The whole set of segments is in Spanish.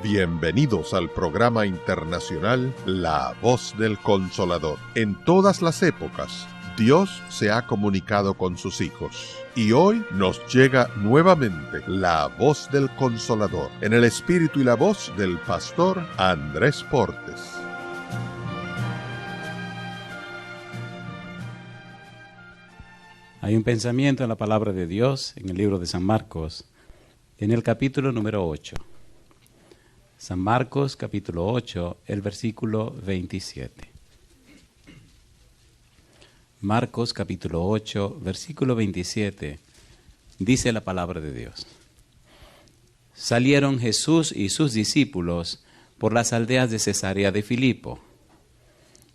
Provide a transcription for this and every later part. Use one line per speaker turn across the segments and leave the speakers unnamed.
Bienvenidos al programa internacional La Voz del Consolador. En todas las épocas, Dios se ha comunicado con sus hijos. Y hoy nos llega nuevamente la Voz del Consolador, en el espíritu y la voz del pastor Andrés Portes.
Hay un pensamiento en la palabra de Dios, en el libro de San Marcos, en el capítulo número 8. San Marcos, capítulo 8, el versículo 27. Marcos, capítulo 8, versículo 27, dice la palabra de Dios. Salieron Jesús y sus discípulos por las aldeas de Cesarea de Filipo,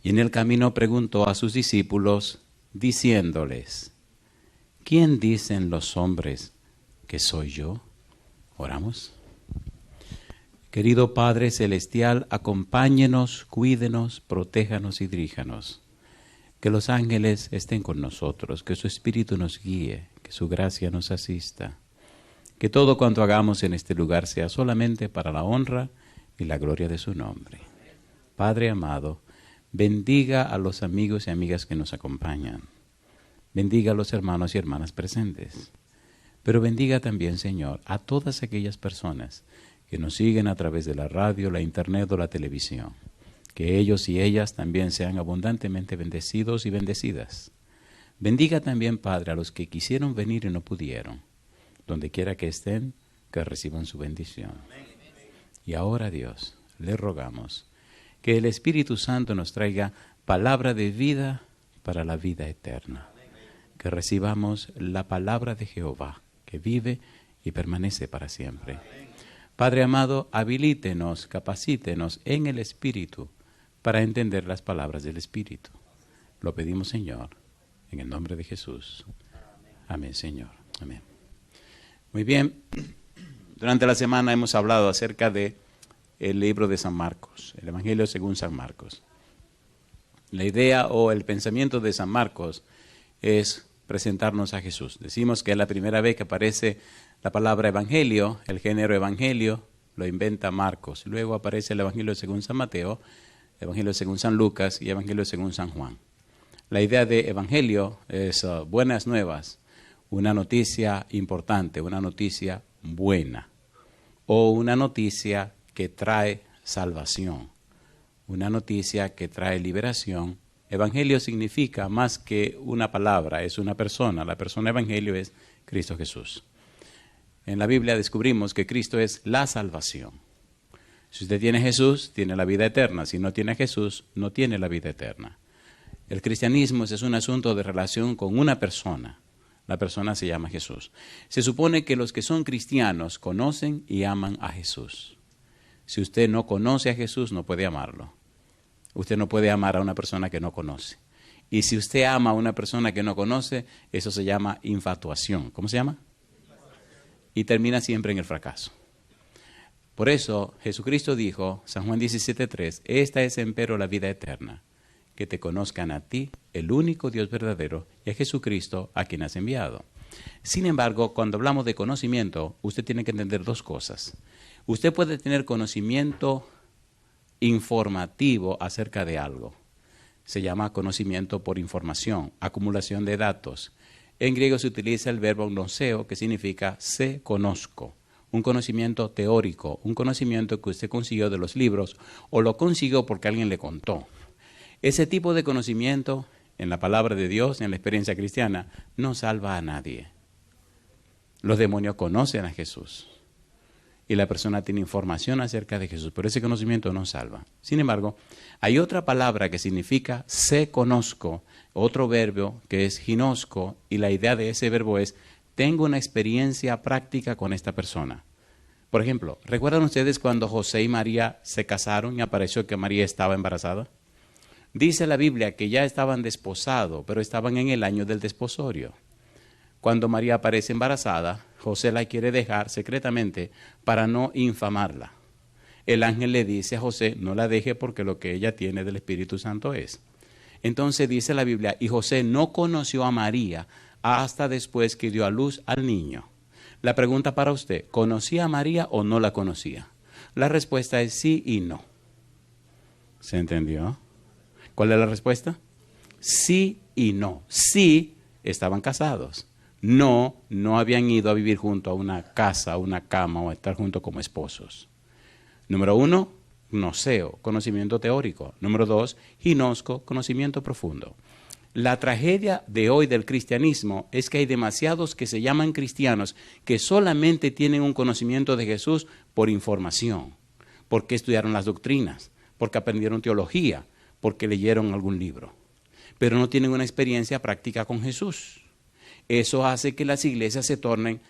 y en el camino preguntó a sus discípulos, diciéndoles, ¿quién dicen los hombres que soy yo? Oramos. Querido Padre Celestial, acompáñenos, cuídenos, protéjanos y diríjanos. Que los ángeles estén con nosotros, que su Espíritu nos guíe, que su gracia nos asista. Que todo cuanto hagamos en este lugar sea solamente para la honra y la gloria de su nombre. Padre amado, bendiga a los amigos y amigas que nos acompañan. Bendiga a los hermanos y hermanas presentes. Pero bendiga también, Señor, a todas aquellas personas que nos siguen a través de la radio, la internet o la televisión. Que ellos y ellas también sean abundantemente bendecidos y bendecidas. Bendiga también, Padre, a los que quisieron venir y no pudieron. Donde quiera que estén, que reciban su bendición. Y ahora, Dios, le rogamos que el Espíritu Santo nos traiga palabra de vida para la vida eterna. Que recibamos la palabra de Jehová, que vive y permanece para siempre. Padre amado, habilítenos, capacítenos en el Espíritu para entender las palabras del Espíritu. Lo pedimos, Señor, en el nombre de Jesús. Amén, Señor. Amén. Muy bien. Durante la semana hemos hablado acerca de el libro de San Marcos, el Evangelio según San Marcos. La idea o el pensamiento de San Marcos es presentarnos a Jesús. Decimos que es la primera vez que aparece la palabra evangelio, el género evangelio, lo inventa Marcos. Luego aparece el Evangelio según San Mateo, Evangelio según San Lucas y Evangelio según San Juan. La idea de evangelio es buenas nuevas, una noticia importante, una noticia buena, o una noticia que trae salvación, una noticia que trae liberación. Evangelio significa más que una palabra, es una persona. La persona evangelio es Cristo Jesús. En la Biblia descubrimos que Cristo es la salvación. Si usted tiene a Jesús, tiene la vida eterna. Si no tiene a Jesús, no tiene la vida eterna. El cristianismo es un asunto de relación con una persona. La persona se llama Jesús. Se supone que los que son cristianos conocen y aman a Jesús. Si usted no conoce a Jesús, no puede amarlo. Usted no puede amar a una persona que no conoce. Y si usted ama a una persona que no conoce, eso se llama infatuación. ¿Cómo se llama? Y termina siempre en el fracaso. Por eso Jesucristo dijo, San Juan 17:3, esta es empero la vida eterna, que te conozcan a ti, el único Dios verdadero, y a Jesucristo a quien has enviado. Sin embargo, cuando hablamos de conocimiento, usted tiene que entender dos cosas. Usted puede tener conocimiento informativo acerca de algo. Se llama conocimiento por información, acumulación de datos. En griego se utiliza el verbo gnoseo, que significa sé, conozco. Un conocimiento teórico, un conocimiento que usted consiguió de los libros o lo consiguió porque alguien le contó. Ese tipo de conocimiento, en la palabra de Dios, en la experiencia cristiana, no salva a nadie. Los demonios conocen a Jesús y la persona tiene información acerca de Jesús, pero ese conocimiento no salva. Sin embargo, hay otra palabra que significa sé, conozco, otro verbo que es ginosco, y la idea de ese verbo es tengo una experiencia práctica con esta persona. Por ejemplo, ¿recuerdan ustedes cuando José y María se casaron y apareció que María estaba embarazada? Dice la Biblia que ya estaban desposados, pero estaban en el año del desposorio. Cuando María aparece embarazada, José la quiere dejar secretamente para no infamarla. El ángel le dice a José, no la deje porque lo que ella tiene del Espíritu Santo es. Entonces dice la Biblia, y José no conoció a María hasta después que dio a luz al niño. La pregunta para usted, ¿conocía a María o no la conocía? La respuesta es sí y no. ¿Se entendió? ¿Cuál es la respuesta? Sí y no. Sí, estaban casados. No, no habían ido a vivir junto a una casa, a una cama o a estar juntos como esposos. Número 1, gnoseo, conocimiento teórico. Número 2, ginosco, conocimiento profundo. La tragedia de hoy del cristianismo es que hay demasiados que se llaman cristianos que solamente tienen un conocimiento de Jesús por información, porque estudiaron las doctrinas, porque aprendieron teología, porque leyeron algún libro, pero no tienen una experiencia práctica con Jesús. Eso hace que las iglesias se tornen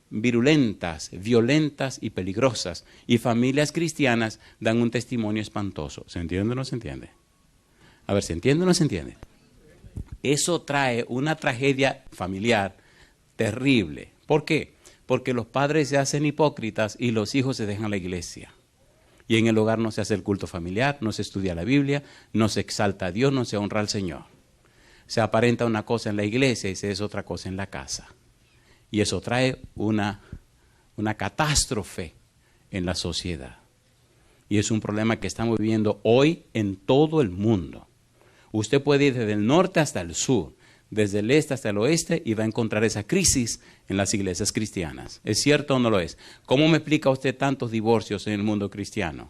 virulentas, violentas y peligrosas, y familias cristianas dan un testimonio espantoso. ¿Se entiende o no se entiende? A ver, ¿se entiende o no se entiende? Eso trae una tragedia familiar terrible. ¿Por qué? Porque los padres se hacen hipócritas y los hijos se dejan la iglesia. Y en el hogar no se hace el culto familiar, no se estudia la Biblia, no se exalta a Dios, no se honra al Señor. Se aparenta una cosa en la iglesia y se es otra cosa en la casa. Y eso trae una catástrofe en la sociedad. Y es un problema que estamos viviendo hoy en todo el mundo. Usted puede ir desde el norte hasta el sur, desde el este hasta el oeste, y va a encontrar esa crisis en las iglesias cristianas. ¿Es cierto o no lo es? ¿Cómo me explica usted tantos divorcios en el mundo cristiano?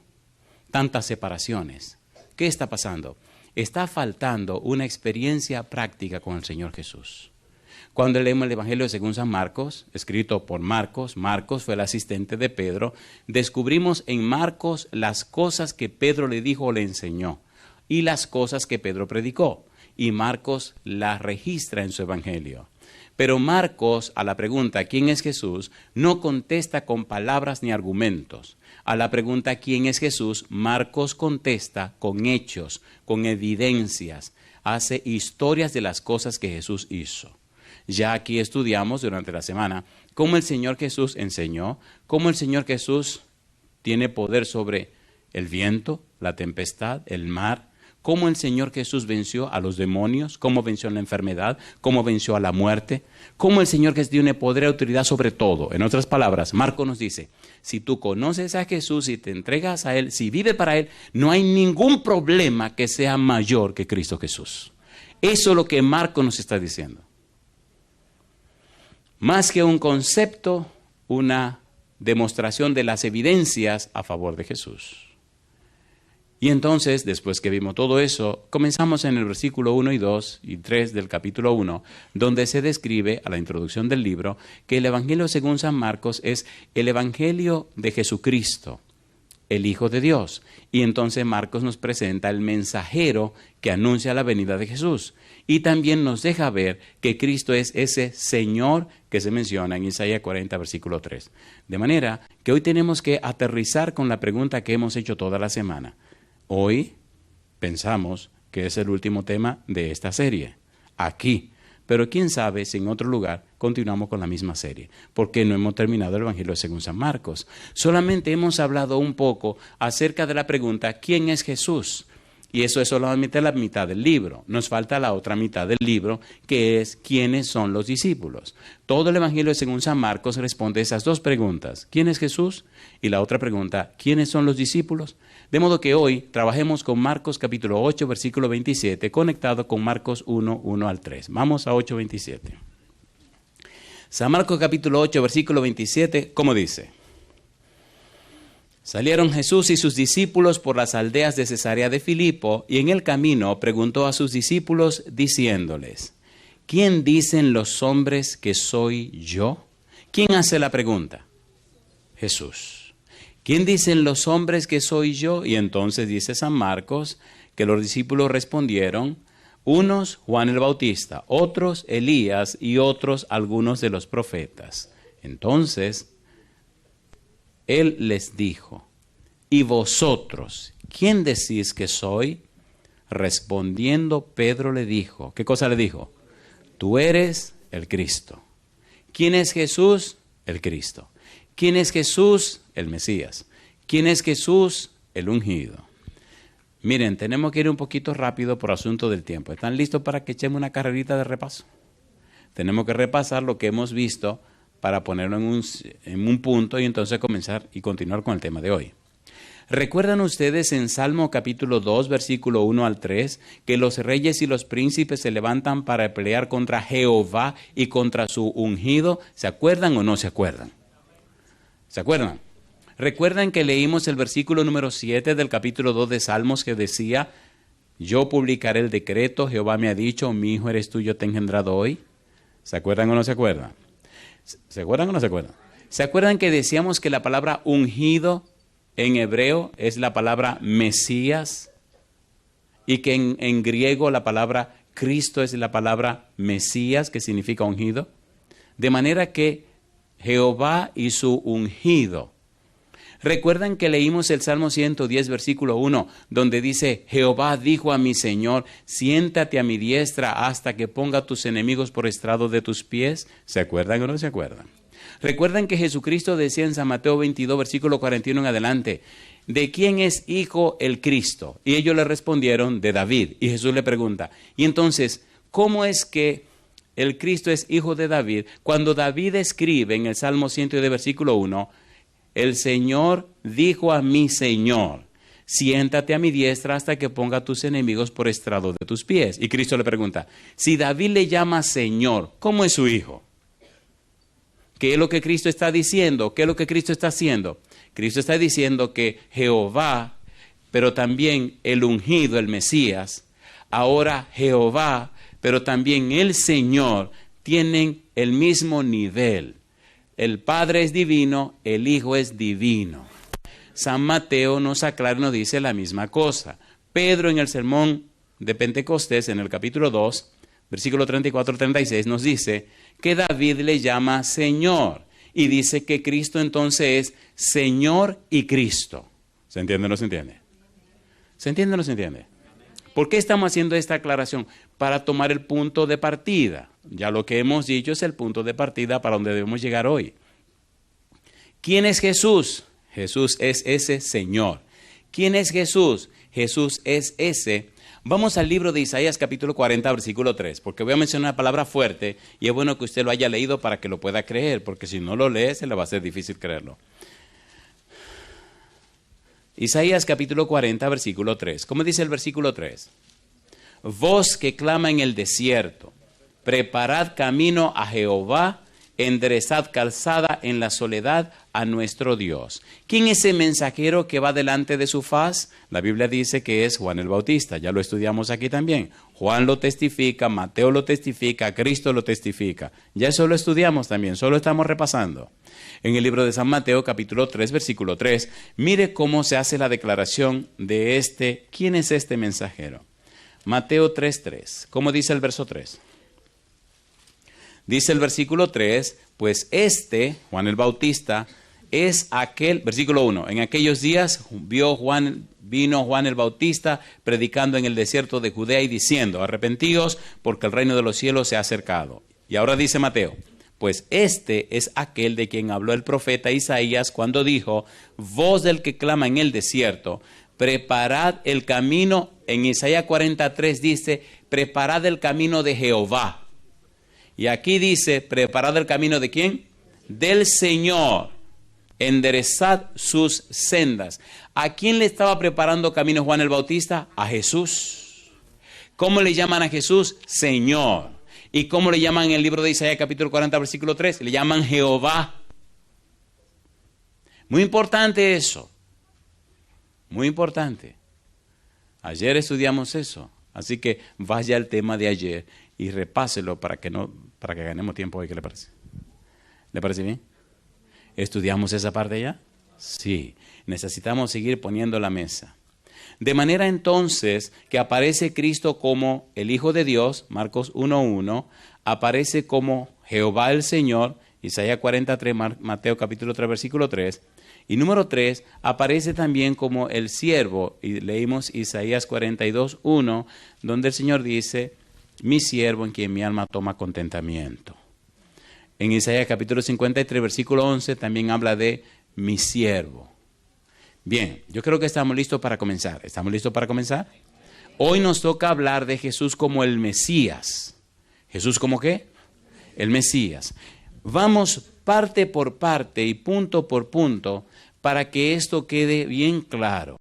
Tantas separaciones. ¿Qué está pasando? Está faltando una experiencia práctica con el Señor Jesús. Cuando leemos el Evangelio según San Marcos, escrito por Marcos, Marcos fue el asistente de Pedro, descubrimos en Marcos las cosas que Pedro le dijo o le enseñó y las cosas que Pedro predicó. Y Marcos las registra en su Evangelio. Pero Marcos, a la pregunta ¿quién es Jesús?, no contesta con palabras ni argumentos. A la pregunta ¿quién es Jesús?, Marcos contesta con hechos, con evidencias. Hace historias de las cosas que Jesús hizo. Ya aquí estudiamos durante la semana cómo el Señor Jesús enseñó, cómo el Señor Jesús tiene poder sobre el viento, la tempestad, el mar, cómo el Señor Jesús venció a los demonios, cómo venció la enfermedad, cómo venció a la muerte, cómo el Señor Jesús tiene poder y autoridad sobre todo. En otras palabras, Marcos nos dice, si tú conoces a Jesús y te entregas a Él, si vives para Él, no hay ningún problema que sea mayor que Cristo Jesús. Eso es lo que Marcos nos está diciendo. Más que un concepto, una demostración de las evidencias a favor de Jesús. Y entonces, después que vimos todo eso, comenzamos en el versículo 1 y 2 y 3 del capítulo 1, donde se describe, a la introducción del libro, que el Evangelio según San Marcos es el Evangelio de Jesucristo, el Hijo de Dios. Y entonces Marcos nos presenta el mensajero que anuncia la venida de Jesús. Y también nos deja ver que Cristo es ese Señor que se menciona en Isaías 40, versículo 3. De manera que hoy tenemos que aterrizar con la pregunta que hemos hecho toda la semana. Hoy pensamos que es el último tema de esta serie, aquí. Pero quién sabe si en otro lugar continuamos con la misma serie, porque no hemos terminado el Evangelio según San Marcos. Solamente hemos hablado un poco acerca de la pregunta, ¿quién es Jesús? Y eso es solamente la mitad del libro. Nos falta la otra mitad del libro, que es ¿quiénes son los discípulos? Todo el Evangelio según San Marcos responde a esas dos preguntas. ¿Quién es Jesús? Y la otra pregunta, ¿quiénes son los discípulos? De modo que hoy trabajemos con Marcos capítulo 8, versículo 27, conectado con Marcos 1, 1 al 3. Vamos a 8, 27. San Marcos capítulo 8, versículo 27, ¿cómo dice? Salieron Jesús y sus discípulos por las aldeas de Cesarea de Filipo, y en el camino preguntó a sus discípulos diciéndoles, ¿quién dicen los hombres que soy yo? ¿Quién hace la pregunta? Jesús. ¿Quién dicen los hombres que soy yo? Y entonces dice San Marcos que los discípulos respondieron, unos Juan el Bautista, otros Elías y otros algunos de los profetas. Entonces Él les dijo, ¿y vosotros, quién decís que soy? Respondiendo Pedro le dijo, ¿qué cosa le dijo? Tú eres el Cristo. ¿Quién es Jesús? El Cristo. ¿Quién es Jesús? El Mesías. ¿Quién es Jesús? El ungido. Miren, tenemos que ir un poquito rápido por asunto del tiempo. ¿Están listos para que echemos una carrerita de repaso? Tenemos que repasar lo que hemos visto para ponerlo en un punto y entonces comenzar y continuar con el tema de hoy. ¿Recuerdan ustedes en Salmo capítulo 2, versículo 1 al 3, que los reyes y los príncipes se levantan para pelear contra Jehová y contra su ungido? ¿Se acuerdan o no se acuerdan? ¿Se acuerdan? ¿Recuerdan que leímos el versículo número 7 del capítulo 2 de Salmos que decía, yo publicaré el decreto, Jehová me ha dicho, mi hijo eres tú, yo te he engendrado hoy? ¿Se acuerdan o no se acuerdan? ¿Se acuerdan o no se acuerdan? ¿Se acuerdan que decíamos que la palabra ungido en hebreo es la palabra Mesías y que en griego la palabra Cristo es la palabra Mesías, que significa ungido? De manera que Jehová y su ungido. ¿Recuerdan que leímos el Salmo 110, versículo 1, donde dice, Jehová dijo a mi Señor, siéntate a mi diestra hasta que ponga a tus enemigos por estrado de tus pies? ¿Se acuerdan o no se acuerdan? ¿Recuerdan que Jesucristo decía en San Mateo 22, versículo 41 en adelante, ¿de quién es hijo el Cristo? Y ellos le respondieron, de David. Y Jesús le pregunta, y entonces, ¿cómo es que el Cristo es hijo de David? Cuando David escribe en el Salmo 110, versículo 1, el Señor dijo a mi Señor, siéntate a mi diestra hasta que ponga a tus enemigos por estrado de tus pies. Y Cristo le pregunta, si David le llama Señor, ¿cómo es su hijo? ¿Qué es lo que Cristo está diciendo? ¿Qué es lo que Cristo está haciendo? Cristo está diciendo que Jehová, pero también el ungido, el Mesías, ahora Jehová, pero también el Señor, tienen el mismo nivel. El Padre es divino, el Hijo es divino. San Mateo nos aclara y nos dice la misma cosa. Pedro en el sermón de Pentecostés, en el capítulo 2, versículo 34-36, nos dice que David le llama Señor y dice que Cristo entonces es Señor y Cristo. ¿Se entiende o no se entiende? ¿Se entiende o no se entiende? ¿Por qué estamos haciendo esta aclaración? Para tomar el punto de partida. Ya lo que hemos dicho es el punto de partida para donde debemos llegar hoy. ¿Quién es Jesús? Jesús es ese Señor. ¿Quién es Jesús? Jesús es ese. Vamos al libro de Isaías capítulo 40, versículo 3, porque voy a mencionar una palabra fuerte y es bueno que usted lo haya leído para que lo pueda creer, porque si no lo lee se le va a ser difícil creerlo. Isaías capítulo 40, versículo 3. ¿Cómo dice el versículo 3? Voz que clama en el desierto, preparad camino a Jehová, enderezad calzada en la soledad a nuestro Dios. ¿Quién es ese mensajero que va delante de su faz? La Biblia dice que es Juan el Bautista, ya lo estudiamos aquí también. Juan lo testifica, Mateo lo testifica, Cristo lo testifica. Ya eso lo estudiamos también, solo estamos repasando. En el libro de San Mateo, capítulo 3, versículo 3, mire cómo se hace la declaración de ¿quién es este mensajero? Mateo 3:3, ¿cómo dice el verso 3? Dice el versículo 3, pues Juan el Bautista, es aquel, versículo 1, en aquellos días vino Juan el Bautista predicando en el desierto de Judea y diciendo, arrepentíos porque el reino de los cielos se ha acercado. Y ahora dice Mateo, pues es aquel de quien habló el profeta Isaías cuando dijo, voz del que clama en el desierto, preparad el camino, en Isaías 43 dice, preparad el camino de Jehová. Y aquí dice, preparad el camino ¿de quién? Del Señor. Enderezad sus sendas. ¿A quién le estaba preparando camino Juan el Bautista? A Jesús. ¿Cómo le llaman a Jesús? Señor. ¿Y cómo le llaman en el libro de Isaías capítulo 40, versículo 3? Le llaman Jehová. Muy importante eso. Muy importante. Ayer estudiamos eso. Así que vaya al tema de ayer y repáselo para que ganemos tiempo hoy. ¿Qué le parece? ¿Le parece bien? ¿Estudiamos esa parte ya? Sí. Necesitamos seguir poniendo la mesa. De manera entonces que aparece Cristo como el Hijo de Dios, Marcos 1:1, aparece como Jehová el Señor, Isaías 43, Mateo capítulo 3, versículo 3, y número 3, aparece también como el siervo, y leímos Isaías 42:1, donde el Señor dice, mi siervo en quien mi alma toma contentamiento. En Isaías capítulo 53, versículo 11, también habla de mi siervo. Bien, yo creo que estamos listos para comenzar. ¿Estamos listos para comenzar? Hoy nos toca hablar de Jesús como el Mesías. ¿Jesús como qué? El Mesías. Vamos parte por parte y punto por punto para que esto quede bien claro.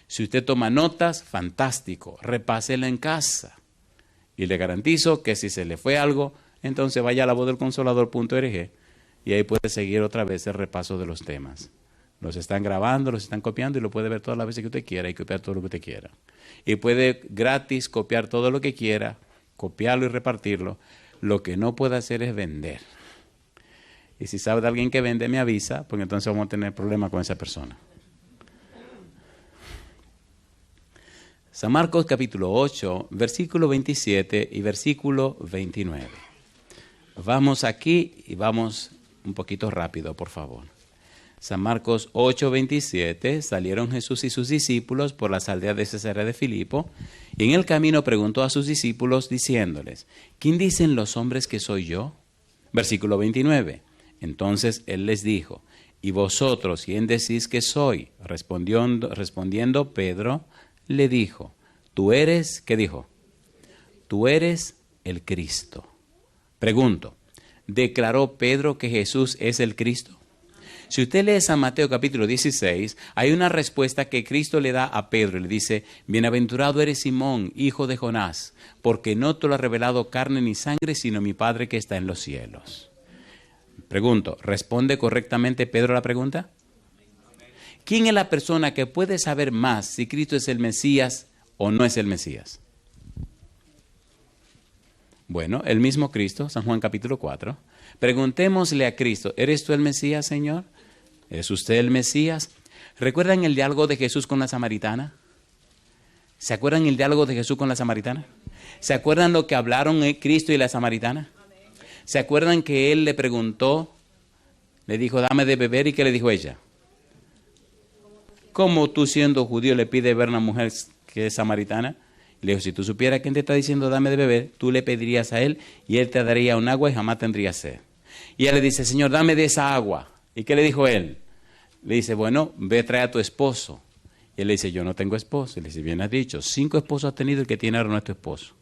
Si usted toma notas, fantástico, repásela en casa. Y le garantizo que si se le fue algo, entonces vaya a lavozdelconsolador.org y ahí puede seguir otra vez el repaso de los temas. Los están grabando, los están copiando y lo puede ver todas las veces que usted quiera y copiar todo lo que usted quiera. Y puede gratis copiar todo lo que quiera, copiarlo y repartirlo. Lo que no puede hacer es vender. Y si sabe de alguien que vende, me avisa, porque entonces vamos a tener problemas con esa persona. San Marcos capítulo 8, versículo 27 y versículo 29. Vamos aquí y vamos un poquito rápido, por favor. San Marcos 8, 27, salieron Jesús y sus discípulos por las aldeas de Cesarea de Filipo, y en el camino preguntó a sus discípulos diciéndoles, ¿quién dicen los hombres que soy yo? Versículo 29, entonces él les dijo, ¿y vosotros quién decís que soy? Respondiendo Pedro, le dijo, tú eres, ¿qué dijo? Tú eres el Cristo. Pregunto, ¿declaró Pedro que Jesús es el Cristo? Si usted lee San Mateo capítulo 16, hay una respuesta que Cristo le da a Pedro. Le dice, bienaventurado eres Simón, hijo de Jonás, porque no te lo ha revelado carne ni sangre, sino mi Padre que está en los cielos. Pregunto, ¿responde correctamente Pedro a la pregunta? ¿Quién es la persona que puede saber más si Cristo es el Mesías o no es el Mesías? Bueno, el mismo Cristo, San Juan capítulo 4. Preguntémosle a Cristo, ¿eres tú el Mesías, Señor? ¿Es usted el Mesías? ¿Recuerdan el diálogo de Jesús con la samaritana? ¿Se acuerdan el diálogo de Jesús con la samaritana? ¿Se acuerdan lo que hablaron Cristo y la samaritana? ¿Se acuerdan que él le preguntó, le dijo, dame de beber, y qué le dijo ella? ¿Cómo tú siendo judío le pides ver a una mujer que es samaritana? Le dijo, si tú supieras quién te está diciendo dame de beber, tú le pedirías a él y él te daría un agua y jamás tendrías sed. Y él le dice, Señor, dame de esa agua. ¿Y qué le dijo él? Le dice, bueno, ve, trae a tu esposo. Y él le dice, yo no tengo esposo. Y le dice, bien has dicho, 5 esposos has tenido, el que tiene ahora no es tu esposo.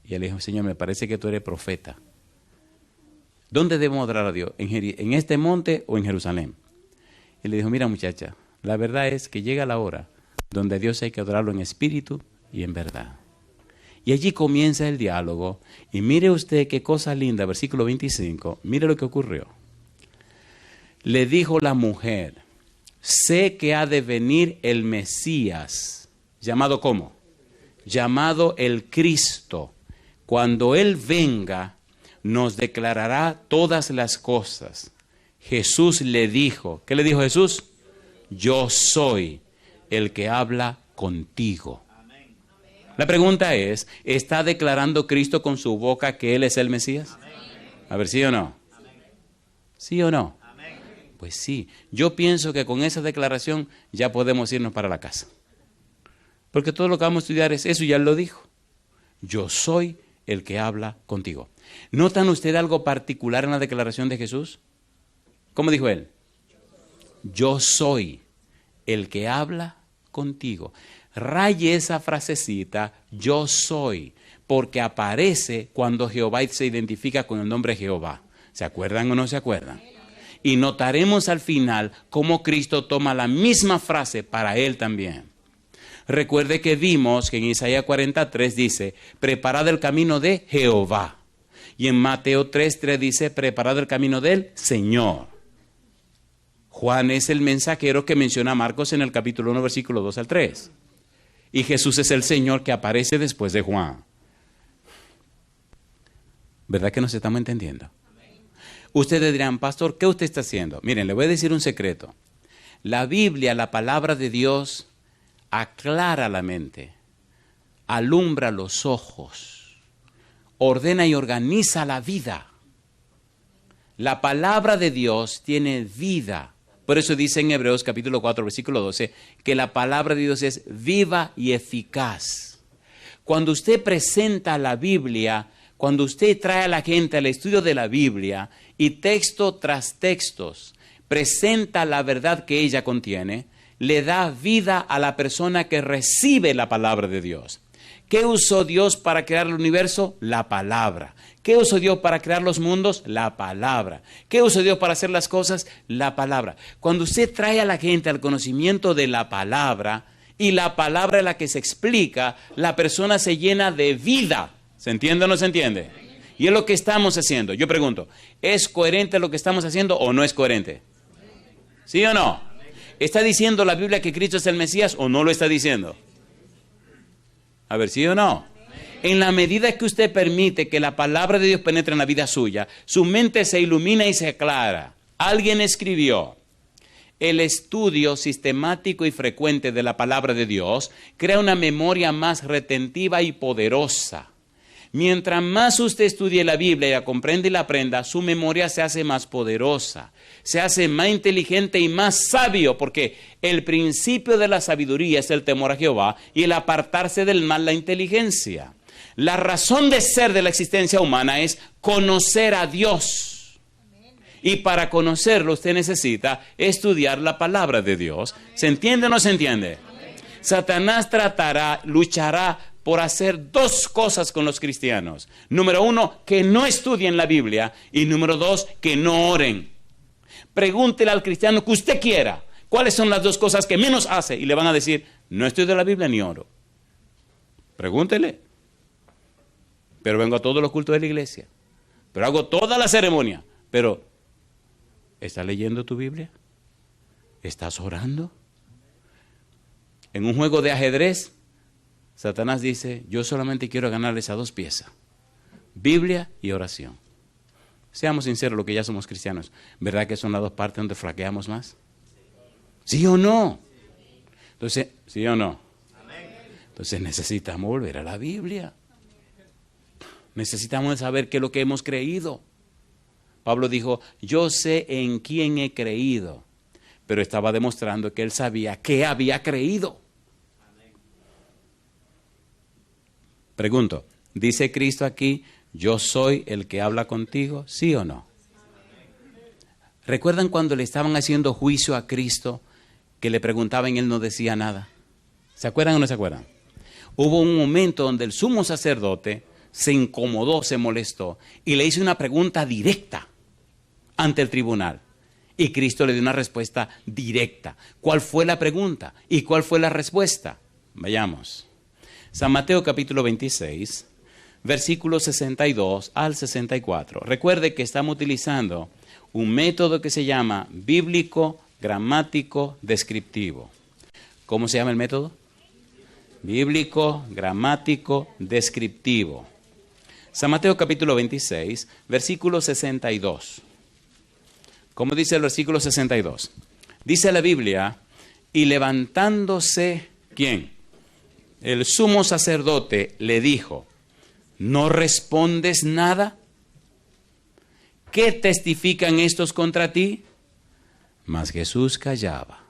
Y él le dijo, Señor, me parece que tú eres profeta. ¿Dónde debemos adorar a Dios? ¿En este monte o en Jerusalén? Y le dijo, mira muchacha, la verdad es que llega la hora donde a Dios hay que adorarlo en espíritu y en verdad. Y allí comienza el diálogo. Y mire usted qué cosa linda, versículo 25, mire lo que ocurrió. Le dijo la mujer, sé que ha de venir el Mesías, llamado ¿cómo? Llamado el Cristo. Cuando Él venga, nos declarará todas las cosas. Jesús le dijo, ¿qué le dijo Jesús? Yo soy el que habla contigo. La pregunta es, ¿está declarando Cristo con su boca que Él es el Mesías? A ver, ¿sí o no? ¿Sí o no? Pues sí, yo pienso que con esa declaración ya podemos irnos para la casa. Porque todo lo que vamos a estudiar es eso, ya Él lo dijo. Yo soy el que habla contigo. ¿Notan ustedes algo particular en la declaración de Jesús? ¿Cómo dijo Él? Yo soy el que habla contigo. Raye esa frasecita, yo soy, porque aparece cuando Jehová se identifica con el nombre Jehová. ¿Se acuerdan o no se acuerdan? Y notaremos al final cómo Cristo toma la misma frase para Él también. Recuerde que vimos que en Isaías 43 dice, preparad el camino de Jehová. Y en Mateo 3:3 dice, preparad el camino del Señor. Juan es el mensajero que menciona a Marcos en el capítulo 1, versículo 2 al 3. Y Jesús es el Señor que aparece después de Juan. ¿Verdad que nos estamos entendiendo? Ustedes dirán, pastor, ¿qué usted está haciendo? Miren, le voy a decir un secreto. La Biblia, la palabra de Dios, aclara la mente, alumbra los ojos, ordena y organiza la vida. La palabra de Dios tiene vida. Por eso dice en Hebreos capítulo 4, versículo 12, que la palabra de Dios es viva y eficaz. Cuando usted presenta la Biblia, cuando usted trae a la gente al estudio de la Biblia y texto tras textos presenta la verdad que ella contiene, le da vida a la persona que recibe la palabra de Dios. ¿Qué usó Dios para crear el universo? La palabra. ¿Qué usó Dios para crear los mundos? La palabra. ¿Qué usó Dios para hacer las cosas? La palabra. Cuando usted trae a la gente al conocimiento de la palabra, y la palabra es la que se explica, la persona se llena de vida. ¿Se entiende o no se entiende? Y es lo que estamos haciendo. Yo pregunto, ¿es coherente lo que estamos haciendo o no es coherente? ¿Sí o no? ¿Está diciendo la Biblia que Cristo es el Mesías o no lo está diciendo? A ver, ¿sí o no? En la medida que usted permite que la palabra de Dios penetre en la vida suya, su mente se ilumina y se aclara. Alguien escribió: el estudio sistemático y frecuente de la palabra de Dios crea una memoria más retentiva y poderosa. Mientras más usted estudie la Biblia y la comprenda y la aprenda, su memoria se hace más poderosa, se hace más inteligente y más sabio, porque el principio de la sabiduría es el temor a Jehová y el apartarse del mal, la inteligencia. La razón de ser de la existencia humana es conocer a Dios. Y para conocerlo usted necesita estudiar la palabra de Dios. ¿Se entiende o no se entiende? Satanás luchará por hacer dos cosas con los cristianos. Número uno, que no estudien la Biblia. Y número dos, que no oren. Pregúntele al cristiano que usted quiera cuáles son las dos cosas que menos hace. Y le van a decir: no estudio la Biblia ni oro. Pregúntele. Pero vengo a todos los cultos de la iglesia. Pero hago toda la ceremonia. Pero, ¿estás leyendo tu Biblia? ¿Estás orando? En un juego de ajedrez, Satanás dice: yo solamente quiero ganarles a dos piezas: Biblia y oración. Seamos sinceros, lo que ya somos cristianos, ¿verdad que son las dos partes donde flaqueamos más? ¿Sí o no? Entonces, ¿sí o no? Entonces necesitamos volver a la Biblia. Necesitamos saber qué es lo que hemos creído. Pablo dijo: yo sé en quién he creído, pero estaba demostrando que él sabía qué había creído. Pregunto, ¿dice Cristo aquí: yo soy el que habla contigo? ¿Sí o no? ¿Recuerdan cuando le estaban haciendo juicio a Cristo, que le preguntaban y él no decía nada? ¿Se acuerdan o no se acuerdan? Hubo un momento donde el sumo sacerdote se incomodó, se molestó y le hizo una pregunta directa ante el tribunal. Y Cristo le dio una respuesta directa. ¿Cuál fue la pregunta? ¿Y cuál fue la respuesta? Vayamos. San Mateo capítulo 26, versículos 62 al 64. Recuerde que estamos utilizando un método que se llama bíblico, gramático, descriptivo. ¿Cómo se llama el método? Bíblico, gramático, descriptivo. San Mateo capítulo 26, versículo 62. ¿Cómo dice el versículo 62? Dice la Biblia: y levantándose, ¿quién? El sumo sacerdote le dijo: ¿no respondes nada? ¿Qué testifican estos contra ti? Mas Jesús callaba.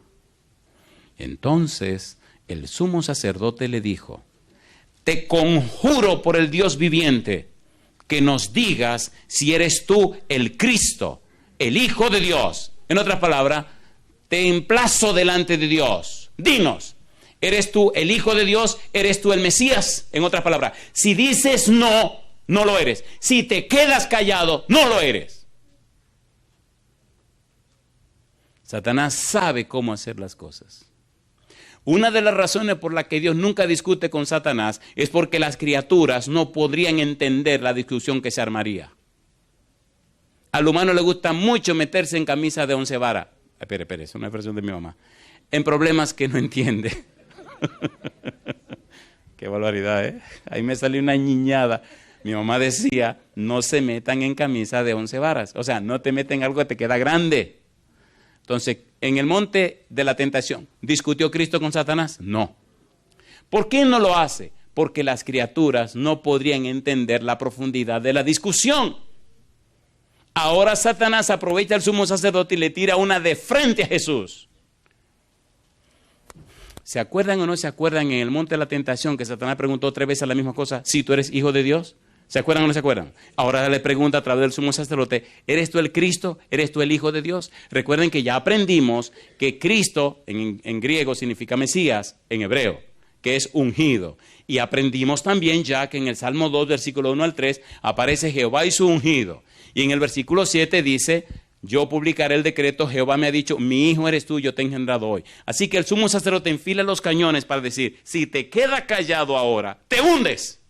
Entonces el sumo sacerdote le dijo: te conjuro por el Dios viviente, que nos digas si eres tú el Cristo, el Hijo de Dios. En otras palabras, te emplazo delante de Dios. Dinos, ¿eres tú el Hijo de Dios? ¿Eres tú el Mesías? En otras palabras, si dices no, no lo eres. Si te quedas callado, no lo eres. Satanás sabe cómo hacer las cosas. Una de las razones por las que Dios nunca discute con Satanás es porque las criaturas no podrían entender la discusión que se armaría. Al humano le gusta mucho meterse en camisa de 11 varas. Espere, es una expresión de mi mamá. En problemas que no entiende. Qué barbaridad, ¿eh? Ahí me salió una ñiñada. Mi mamá decía: no se metan en camisa de 11 varas. O sea, no te meten en algo que te queda grande. Entonces, en el monte de la tentación, ¿discutió Cristo con Satanás? No. ¿Por qué no lo hace? Porque las criaturas no podrían entender la profundidad de la discusión. Ahora Satanás aprovecha al sumo sacerdote y le tira una de frente a Jesús. ¿Se acuerdan o no se acuerdan en el monte de la tentación que Satanás preguntó 3 veces la misma cosa? Si tú eres hijo de Dios. ¿Se acuerdan o no se acuerdan? Ahora le pregunta a través del sumo sacerdote: ¿eres tú el Cristo? ¿Eres tú el Hijo de Dios? Recuerden que ya aprendimos que Cristo en griego significa Mesías, en hebreo. que es ungido. Y aprendimos también ya que en el Salmo 2, versículo 1 al 3, aparece Jehová y su ungido. Y en el versículo 7 dice, yo publicaré el decreto, Jehová me ha dicho, mi hijo eres tú, yo te he engendrado hoy. Así que el sumo sacerdote enfila los cañones para decir, si te quedas callado ahora, te hundes.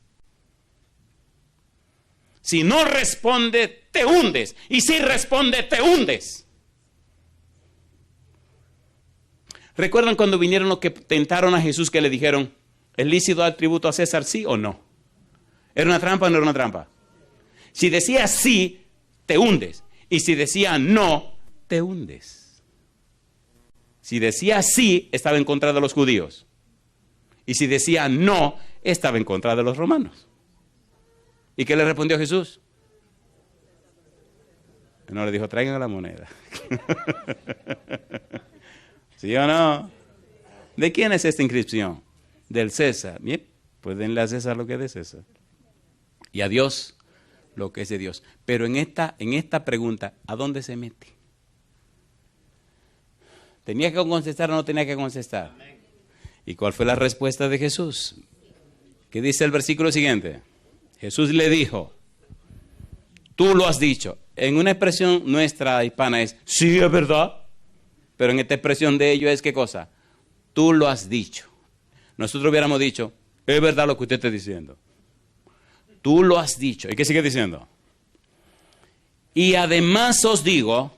Si no responde, te hundes. Y si responde, te hundes. ¿Recuerdan cuando vinieron los que tentaron a Jesús que le dijeron, ¿es lícito dar tributo a César, sí o no? ¿Era una trampa o no era una trampa? Si decía sí, te hundes. Y si decía no, te hundes. Si decía sí, estaba en contra de los judíos. Y si decía no, estaba en contra de los romanos. ¿Y qué le respondió Jesús? No, le dijo, traigan la moneda. ¿Sí o no? ¿De quién es esta inscripción? Del César. Bien, pues denle a César lo que es de César. Y a Dios lo que es de Dios. Pero en esta pregunta, ¿a dónde se mete? ¿Tenía que contestar o no tenía que contestar? ¿Y cuál fue la respuesta de Jesús? ¿Qué dice el versículo siguiente? Jesús le dijo, tú lo has dicho. En una expresión nuestra hispana es, sí, es verdad. Pero en esta expresión de ellos es, ¿qué cosa? Tú lo has dicho. Nosotros hubiéramos dicho, es verdad lo que usted está diciendo. Tú lo has dicho. ¿Y qué sigue diciendo? Y además os digo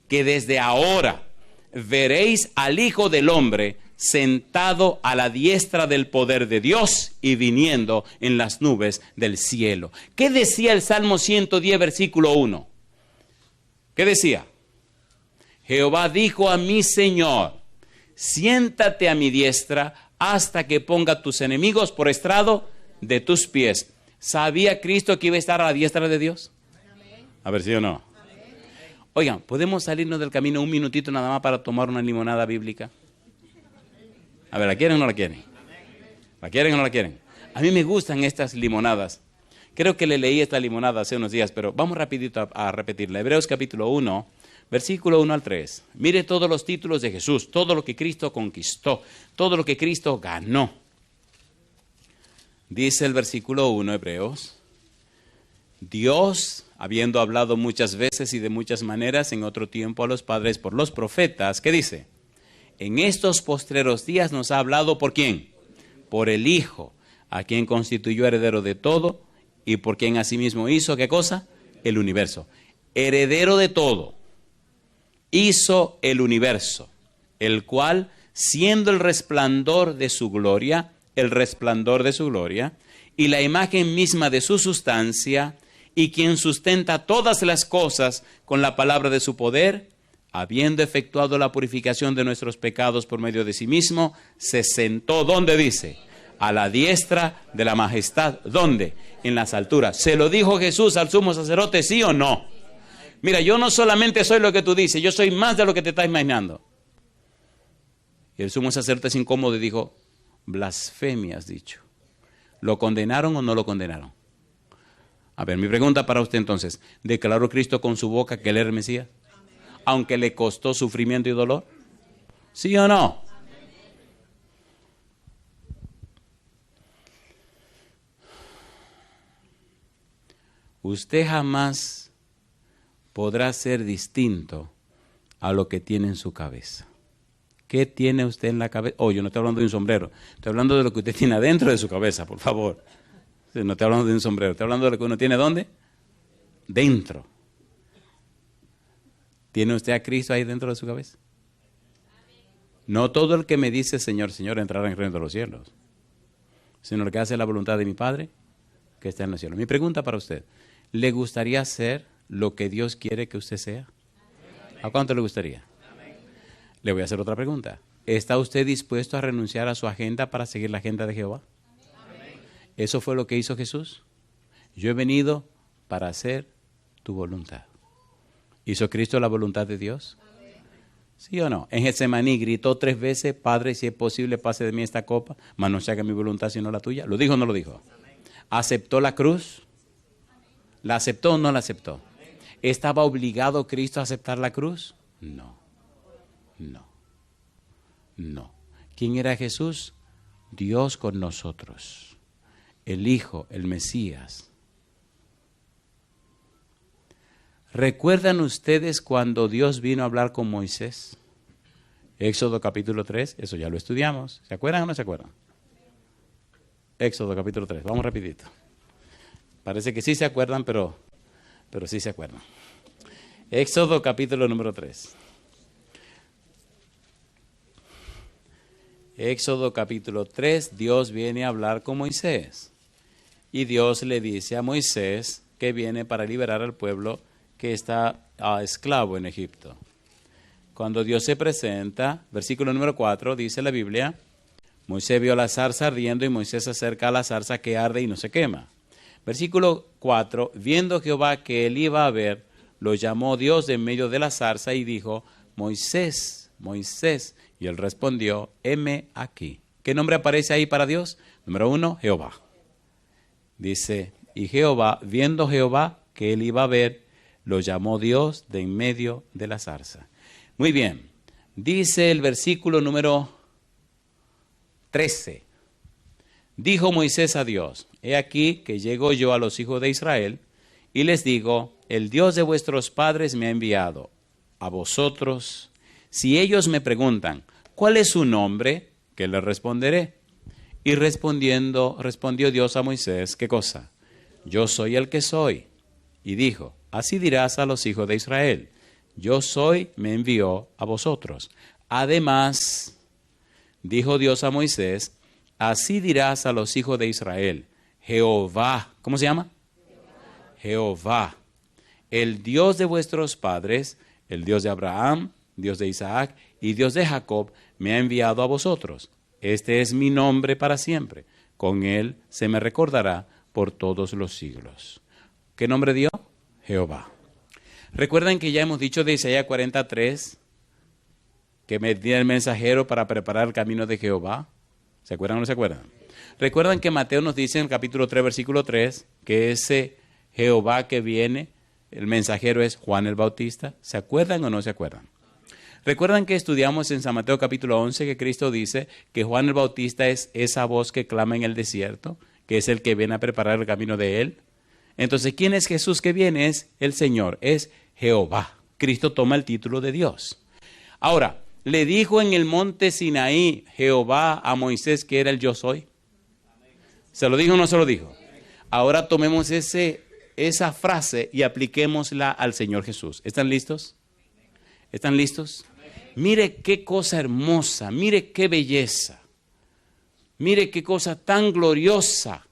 que desde ahora veréis al Hijo del Hombre sentado a la diestra del poder de Dios y viniendo en las nubes del cielo. ¿Qué decía el Salmo 110, versículo 1? ¿Qué decía? Jehová dijo a mi Señor, siéntate a mi diestra hasta que ponga tus enemigos por estrado de tus pies. ¿Sabía Cristo que iba a estar a la diestra de Dios? A ver, ¿sí o no? Oigan, ¿podemos salirnos del camino un minutito nada más para tomar una limonada bíblica? A ver, ¿la quieren o no la quieren? ¿La quieren o no la quieren? A mí me gustan estas limonadas. Creo que le leí esta limonada hace unos días, pero vamos rapidito a repetirla. Hebreos capítulo 1, versículo 1 al 3. Mire todos los títulos de Jesús, todo lo que Cristo conquistó, todo lo que Cristo ganó. Dice el versículo 1, Hebreos, Dios, habiendo hablado muchas veces y de muchas maneras en otro tiempo a los padres por los profetas, ¿qué dice? En estos postreros días nos ha hablado, ¿por quién? Por el Hijo, a quien constituyó heredero de todo y por quien asimismo hizo, ¿qué cosa? El universo. Heredero de todo. Hizo el universo, el cual, siendo el resplandor de su gloria, y la imagen misma de su sustancia, y quien sustenta todas las cosas con la palabra de su poder, habiendo efectuado la purificación de nuestros pecados por medio de sí mismo, se sentó, ¿dónde dice? A la diestra de la majestad. ¿Dónde? En las alturas. ¿Se lo dijo Jesús al sumo sacerdote, sí o no? Mira, yo no solamente soy lo que tú dices, yo soy más de lo que te estás imaginando. Y el sumo sacerdote es incómodo y dijo, blasfemia has dicho. ¿Lo condenaron o no lo condenaron? A ver, mi pregunta para usted entonces, ¿declaró Cristo con su boca que él era el Mesías? Aunque le costó sufrimiento y dolor. ¿Sí o no? Usted jamás podrá ser distinto a lo que tiene en su cabeza. ¿Qué tiene usted en la cabeza? Oh, yo no estoy hablando de un sombrero. Estoy hablando de lo que usted tiene adentro de su cabeza, por favor. No estoy hablando de un sombrero. Estoy hablando de lo que uno tiene, ¿dónde? Dentro. ¿Tiene usted a Cristo ahí dentro de su cabeza? No todo el que me dice Señor, Señor entrará en el reino de los cielos, sino el que hace la voluntad de mi Padre que está en los cielos. Mi pregunta para usted, ¿le gustaría ser lo que Dios quiere que usted sea? ¿A cuánto le gustaría? Le voy a hacer otra pregunta. ¿Está usted dispuesto a renunciar a su agenda para seguir la agenda de Jehová? Eso fue lo que hizo Jesús. Yo he venido para hacer tu voluntad. ¿Hizo Cristo la voluntad de Dios? ¿Sí o no? En Getsemaní gritó 3 veces, Padre, si es posible, pase de mí esta copa, mas no se haga mi voluntad sino la tuya. ¿Lo dijo o no lo dijo? ¿Aceptó la cruz? ¿La aceptó o no la aceptó? ¿Estaba obligado Cristo a aceptar la cruz? No. ¿Quién era Jesús? Dios con nosotros, el Hijo, el Mesías. ¿Recuerdan ustedes cuando Dios vino a hablar con Moisés? Éxodo capítulo 3, eso ya lo estudiamos. ¿Se acuerdan o no se acuerdan? Éxodo capítulo 3, vamos rapidito. Parece que sí se acuerdan, pero sí se acuerdan. Éxodo capítulo número 3. Éxodo capítulo 3, Dios viene a hablar con Moisés. Y Dios le dice a Moisés que viene para liberar al pueblo que está esclavo en Egipto. Cuando Dios se presenta, versículo número 4, dice la Biblia, Moisés vio la zarza ardiendo y Moisés se acerca a la zarza que arde y no se quema. Versículo 4, viendo Jehová que él iba a ver, lo llamó Dios de en medio de la zarza y dijo, Moisés, Moisés. Y él respondió, heme aquí. ¿Qué nombre aparece ahí para Dios? Número 1, Jehová. Dice, y Jehová, viendo Jehová que él iba a ver, lo llamó Dios de en medio de la zarza. Muy bien, dice el versículo número 13. Dijo Moisés a Dios, he aquí que llego yo a los hijos de Israel y les digo, el Dios de vuestros padres me ha enviado a vosotros. Si ellos me preguntan, ¿cuál es su nombre? ¿Qué les responderé? Y respondió Dios a Moisés, ¿qué cosa? Yo soy el que soy. Y dijo, así dirás a los hijos de Israel, yo soy, me envió a vosotros. Además, dijo Dios a Moisés, así dirás a los hijos de Israel, Jehová, ¿cómo se llama? Jehová, el Dios de vuestros padres, el Dios de Abraham, Dios de Isaac y Dios de Jacob, me ha enviado a vosotros. Este es mi nombre para siempre. Con él se me recordará por todos los siglos. ¿Qué nombre dio? Jehová. Recuerdan que ya hemos dicho de Isaías 43 que me dio el mensajero para preparar el camino de Jehová. ¿Se acuerdan o no se acuerdan? Recuerdan que Mateo nos dice en el capítulo 3, versículo 3, que ese Jehová que viene, el mensajero es Juan el Bautista. ¿Se acuerdan o no se acuerdan? Recuerdan que estudiamos en San Mateo capítulo 11 que Cristo dice que Juan el Bautista es esa voz que clama en el desierto, que es el que viene a preparar el camino de él. Entonces, ¿quién es Jesús que viene? Es el Señor, es Jehová. Cristo toma el título de Dios. Ahora, le dijo en el monte Sinaí Jehová a Moisés que era el yo soy. ¿Se lo dijo o no se lo dijo? Ahora tomemos esa frase y apliquémosla al Señor Jesús. ¿Están listos? ¿Están listos? Mire qué cosa hermosa, mire qué belleza, mire qué cosa tan gloriosa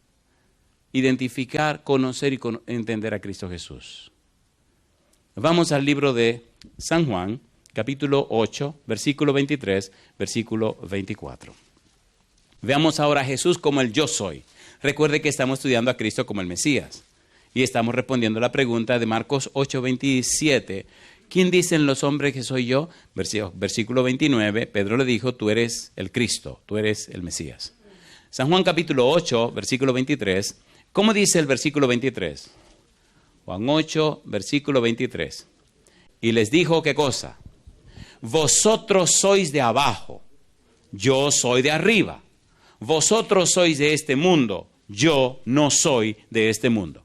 identificar, conocer y entender a Cristo Jesús. Vamos al libro de San Juan, capítulo 8, versículo 23, versículo 24. Veamos ahora a Jesús como el yo soy. Recuerde que estamos estudiando a Cristo como el Mesías y estamos respondiendo la pregunta de Marcos 8, 27. ¿Quién dicen los hombres que soy yo? Versículo 29, Pedro le dijo, tú eres el Cristo, tú eres el Mesías. San Juan capítulo 8, versículo 23. ¿Cómo dice el versículo 23? Juan 8, versículo 23. Y les dijo, ¿qué cosa? Vosotros sois de abajo, yo soy de arriba. Vosotros sois de este mundo, yo no soy de este mundo.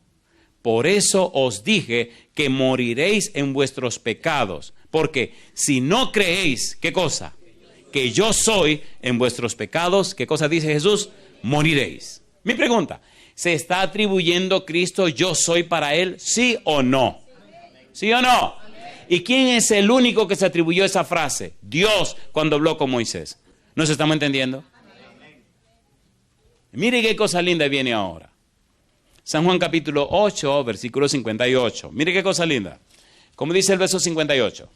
Por eso os dije que moriréis en vuestros pecados. Porque si no creéis, ¿qué cosa? Que yo soy en vuestros pecados, ¿qué cosa dice Jesús? Moriréis. Mi pregunta, ¿se está atribuyendo Cristo yo soy para él? ¿Sí o no? ¿Sí o no? ¿Y quién es el único que se atribuyó esa frase? Dios, cuando habló con Moisés. ¿Nos estamos entendiendo? Mire qué cosa linda viene ahora. San Juan capítulo 8, versículo 58. Mire qué cosa linda. Como dice el verso 58.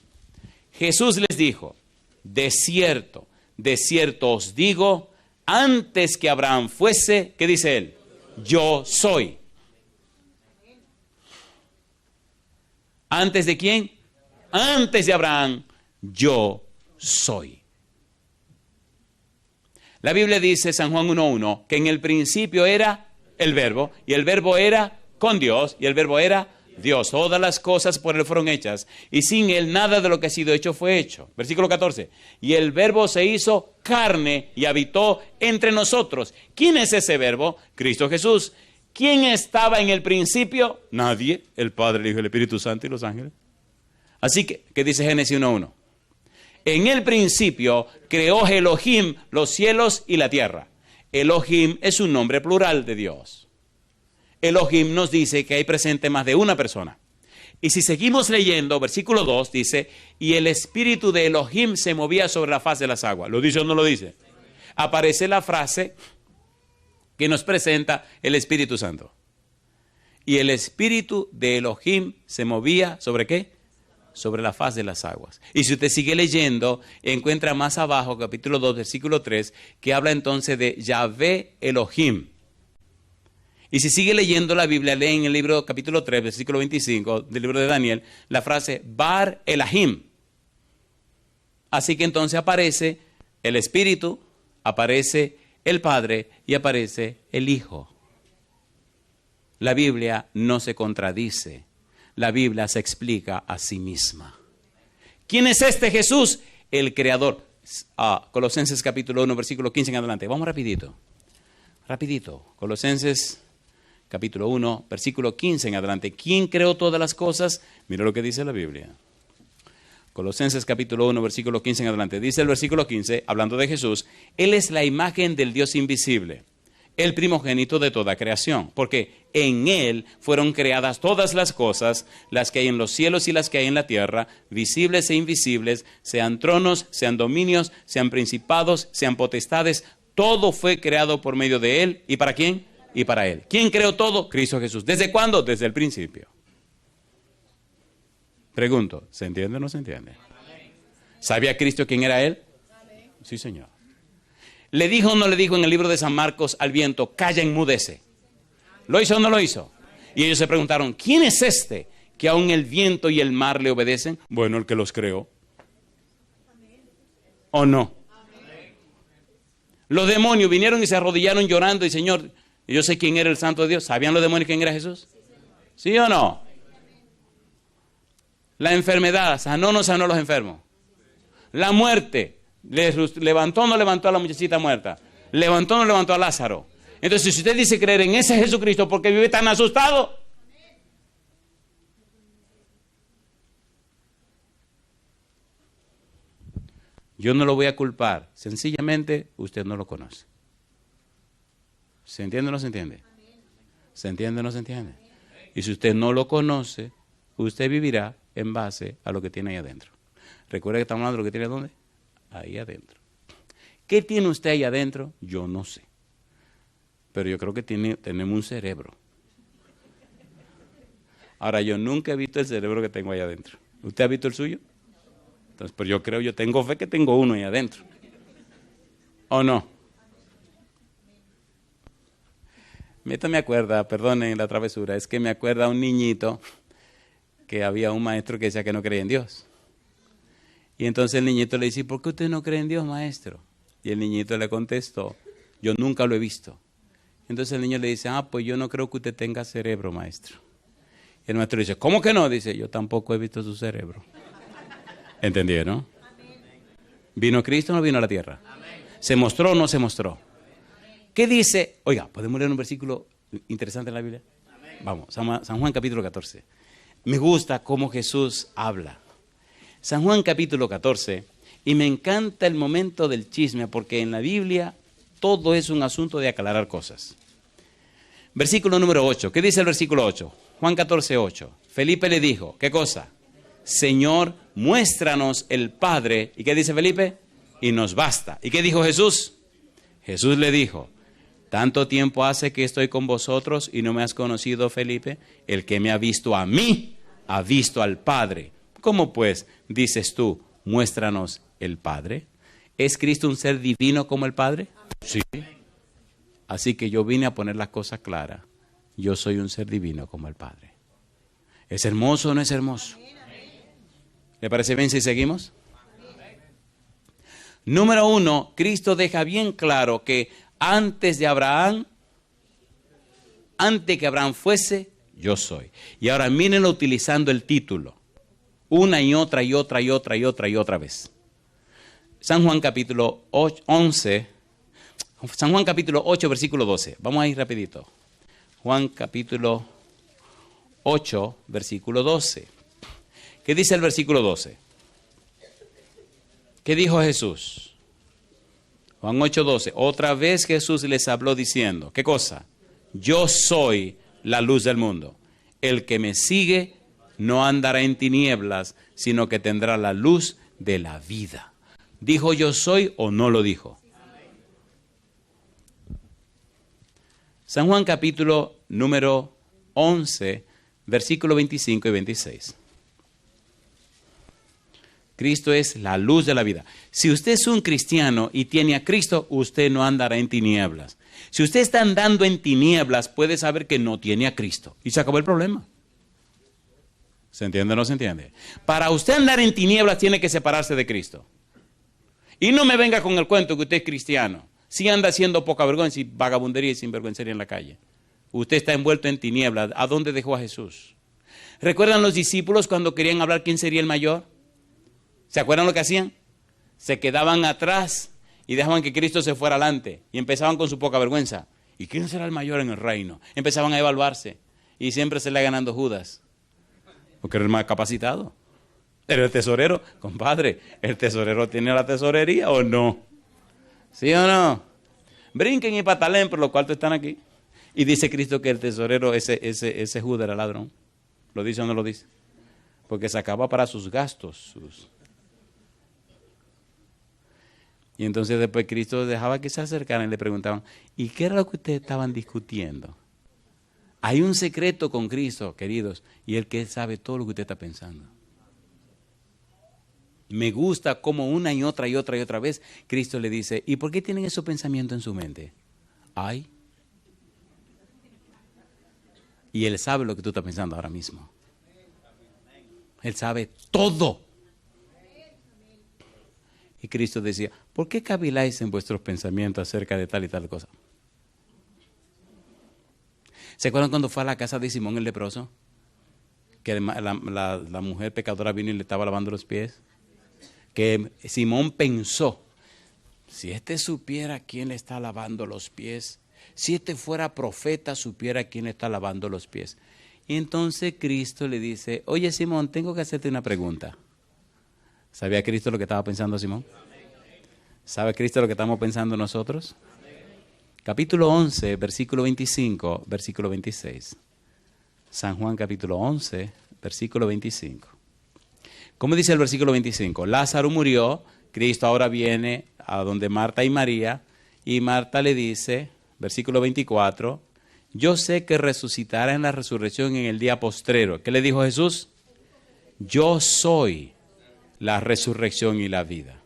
Jesús les dijo, de cierto os digo, antes que Abraham fuese, ¿qué dice él? Yo soy. ¿Antes de quién? Antes de Abraham, yo soy. La Biblia dice, San Juan 1:1, que en el principio era el verbo, y el verbo era con Dios, y el verbo era Dios. Todas las cosas por Él fueron hechas, y sin Él nada de lo que ha sido hecho fue hecho. Versículo 14. Y el Verbo se hizo carne y habitó entre nosotros. ¿Quién es ese Verbo? Cristo Jesús. ¿Quién estaba en el principio? Nadie. El Padre, el Hijo, el Espíritu Santo y los ángeles. Así que, ¿qué dice Génesis 1:1? En el principio creó Elohim los cielos y la tierra. Elohim es un nombre plural de Dios. Elohim nos dice que hay presente más de una persona. Y si seguimos leyendo, versículo 2 dice, y el espíritu de Elohim se movía sobre la faz de las aguas. ¿Lo dice o no lo dice? Aparece la frase que nos presenta el Espíritu Santo. Y el espíritu de Elohim se movía ¿sobre qué? Sobre la faz de las aguas. Y si usted sigue leyendo, encuentra más abajo, capítulo 2, versículo 3, que habla entonces de Yahvé Elohim. Y si sigue leyendo la Biblia, lee en el libro capítulo 3, versículo 25 del libro de Daniel, la frase Bar Elahim. Así que entonces aparece el Espíritu, aparece el Padre y aparece el Hijo. La Biblia no se contradice. La Biblia se explica a sí misma. ¿Quién es este Jesús? El Creador. Colosenses capítulo 1, versículo 15 en adelante. Vamos rapidito. Colosenses capítulo 1, versículo 15 en adelante. ¿Quién creó todas las cosas? Mira lo que dice la Biblia. Colosenses capítulo 1, versículo 15 en adelante. Dice el versículo 15, hablando de Jesús, Él es la imagen del Dios invisible, el primogénito de toda creación, porque en Él fueron creadas todas las cosas, las que hay en los cielos y las que hay en la tierra, visibles e invisibles, sean tronos, sean dominios, sean principados, sean potestades, todo fue creado por medio de Él. ¿Y para quién? Y para Él. ¿Quién creó todo? Cristo Jesús. ¿Desde cuándo? Desde el principio. Pregunto, ¿se entiende o no se entiende? ¿Sabía Cristo quién era Él? Sí, Señor. ¿Le dijo o no le dijo en el libro de San Marcos al viento, calla, enmudece? ¿Lo hizo o no lo hizo? Y ellos se preguntaron, ¿quién es este que aún el viento y el mar le obedecen? Bueno, el que los creó. ¿O no? Los demonios vinieron y se arrodillaron llorando y Señor, yo sé quién era el Santo de Dios. ¿Sabían los demonios quién era Jesús? ¿Sí o no? La enfermedad, sanó o no sanó a los enfermos. La muerte, levantó o no levantó a la muchachita muerta. Levantó o no levantó a Lázaro. Entonces, si usted dice creer en ese Jesucristo, ¿por qué vive tan asustado? Yo no lo voy a culpar. Sencillamente, usted no lo conoce. ¿Se entiende o no se entiende? ¿Se entiende o no se entiende? Y si usted no lo conoce, usted vivirá en base a lo que tiene ahí adentro. Recuerda que estamos hablando de lo que tiene ¿dónde? Ahí adentro. ¿Qué tiene usted ahí adentro? Yo no sé. Pero yo creo que tenemos un cerebro. Ahora, yo nunca he visto el cerebro que tengo ahí adentro. ¿Usted ha visto el suyo? Entonces, pues yo tengo fe que tengo uno ahí adentro. ¿O no? Esto me acuerda, perdonen la travesura, es que me acuerda a un niñito que había un maestro que decía que no creía en Dios. Y entonces el niñito le dice, ¿por qué usted no cree en Dios, maestro? Y el niñito le contestó, yo nunca lo he visto. Entonces el niño le dice, pues yo no creo que usted tenga cerebro, maestro. Y el maestro dice, ¿cómo que no? Dice, yo tampoco he visto su cerebro. ¿Entendieron? ¿Vino Cristo o no vino a la tierra? ¿Se mostró o no se mostró? ¿Qué dice? Oiga, ¿podemos leer un versículo interesante en la Biblia? Vamos, San Juan capítulo 14. Me gusta cómo Jesús habla. San Juan capítulo 14, y me encanta el momento del chisme, porque en la Biblia todo es un asunto de aclarar cosas. Versículo número 8, ¿qué dice el versículo 8? Juan 14, 8. Felipe le dijo, ¿qué cosa? Señor, muéstranos el Padre. ¿Y qué dice Felipe? Y nos basta. ¿Y qué dijo Jesús? Jesús le dijo, tanto tiempo hace que estoy con vosotros y no me has conocido, Felipe. El que me ha visto a mí, ha visto al Padre. ¿Cómo pues dices tú, muéstranos el Padre? ¿Es Cristo un ser divino como el Padre? Sí. Así que yo vine a poner las cosas claras. Yo soy un ser divino como el Padre. ¿Es hermoso o no es hermoso? ¿Le parece bien si seguimos? Número 1, Cristo deja bien claro que antes que Abraham fuese, Yo soy. Y ahora mírenlo utilizando el título. Una y otra y otra y otra y otra y otra vez. San Juan capítulo 8, versículo 12. Vamos a ir rapidito. Juan capítulo 8, versículo 12. ¿Qué dice el versículo 12? ¿Qué dijo Jesús? Juan 8, 12. Otra vez Jesús les habló diciendo, ¿qué cosa? Yo soy la luz del mundo. El que me sigue no andará en tinieblas, sino que tendrá la luz de la vida. ¿Dijo yo soy o no lo dijo? San Juan capítulo número 11, versículo 25 y 26. Cristo es la luz de la vida. Si usted es un cristiano y tiene a Cristo, usted no andará en tinieblas. Si usted está andando en tinieblas, puede saber que no tiene a Cristo. Y se acabó el problema. ¿Se entiende o no se entiende? Para usted andar en tinieblas tiene que separarse de Cristo. Y no me venga con el cuento que usted es cristiano. Si anda haciendo poca vergüenza y vagabundería y sinvergüencería en la calle. Usted está envuelto en tinieblas. ¿A dónde dejó a Jesús? ¿Recuerdan los discípulos cuando querían hablar quién sería el mayor? ¿Se acuerdan lo que hacían? Se quedaban atrás y dejaban que Cristo se fuera adelante. Y empezaban con su poca vergüenza. ¿Y quién será el mayor en el reino? Empezaban a evaluarse. Y siempre se le ganando Judas. Porque era el más capacitado. Era el tesorero. Compadre, ¿el tesorero tiene la tesorería o no? ¿Sí o no? Brinquen y patalen, por lo cual están aquí. Y dice Cristo que el tesorero, ese Judas era ladrón. ¿Lo dice o no lo dice? Porque sacaba para sus gastos. Y entonces después Cristo dejaba que se acercaran y le preguntaban, ¿y qué era lo que ustedes estaban discutiendo? Hay un secreto con Cristo, queridos, y Él que sabe todo lo que usted está pensando. Me gusta como una y otra y otra y otra vez Cristo le dice, ¿y por qué tienen esos pensamientos en su mente? Ay. Y Él sabe lo que tú estás pensando ahora mismo. Él sabe todo. Y Cristo decía, ¿por qué caviláis en vuestros pensamientos acerca de tal y tal cosa? ¿Se acuerdan cuando fue a la casa de Simón el leproso? Que la mujer pecadora vino y le estaba lavando los pies. Que Simón pensó, si este supiera quién le está lavando los pies, si este fuera profeta, supiera quién le está lavando los pies. Y entonces Cristo le dice, oye Simón, tengo que hacerte una pregunta. ¿Sabía Cristo lo que estaba pensando Simón? ¿Sabe Cristo lo que estamos pensando nosotros? Capítulo 11, versículo 25, versículo 26. San Juan capítulo 11, versículo 25. ¿Cómo dice el versículo 25? Lázaro murió, Cristo ahora viene a donde Marta y María, y Marta le dice, versículo 24, yo sé que resucitará en la resurrección en el día postrero. ¿Qué le dijo Jesús? Yo soy la resurrección y la vida.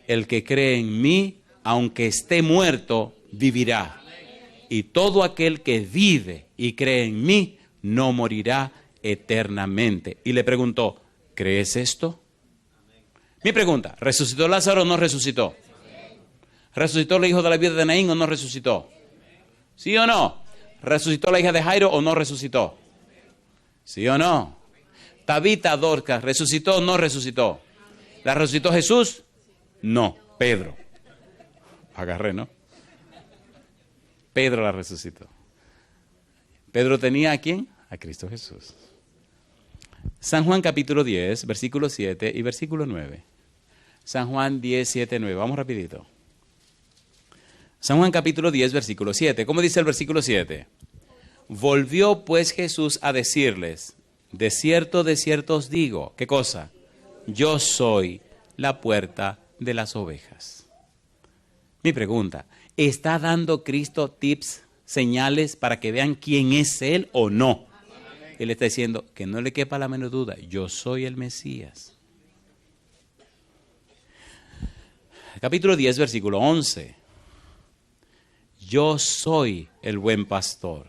El que cree en mí, aunque esté muerto, vivirá. Y todo aquel que vive y cree en mí, no morirá eternamente. Y le preguntó, ¿crees esto? Mi pregunta, ¿resucitó Lázaro o no resucitó? ¿Resucitó el hijo de la viuda de Naín o no resucitó? ¿Sí o no? ¿Resucitó la hija de Jairo o no resucitó? ¿Sí o no? Tabita Dorcas, ¿resucitó o no resucitó? ¿La resucitó Jesús? No, Pedro. Agarré, ¿no? Pedro la resucitó. ¿Pedro tenía a quién? A Cristo Jesús. San Juan capítulo 10, versículo 7 y versículo 9. San Juan 10, 7, 9. Vamos rapidito. San Juan capítulo 10, versículo 7. ¿Cómo dice el versículo 7? Volvió pues Jesús a decirles, de cierto os digo, ¿qué cosa? Yo soy la puerta de las ovejas. Mi pregunta, ¿está dando Cristo tips, señales para que vean quién es Él o no? Él está diciendo que no le quepa la menor duda, yo soy el Mesías. Capítulo 10, versículo 11. Yo soy el buen pastor.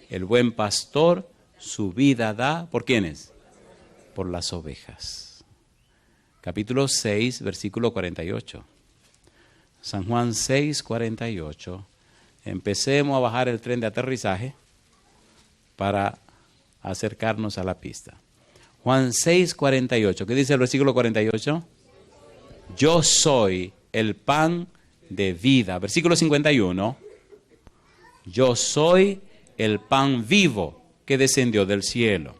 El buen pastor su vida da, ¿por quiénes? Por las ovejas. Capítulo 6, versículo 48. San Juan 6, 48. Empecemos a bajar el tren de aterrizaje para acercarnos a la pista. Juan 6:48. ¿Qué dice el versículo 48? Yo soy el pan de vida. Versículo 51. Yo soy el pan vivo que descendió del cielo.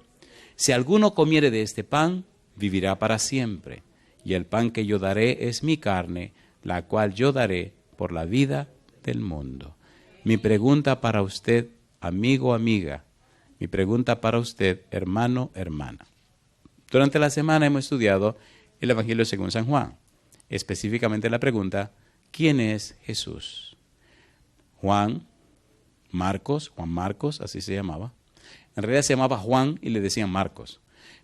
Si alguno comiere de este pan, vivirá para siempre. Y el pan que yo daré es mi carne, la cual yo daré por la vida del mundo. Mi pregunta para usted, amigo, amiga, mi pregunta para usted, hermano, hermana. Durante la semana hemos estudiado el Evangelio según San Juan. Específicamente la pregunta, ¿quién es Jesús? Juan Marcos, así se llamaba. En realidad se llamaba Juan y le decían Marcos.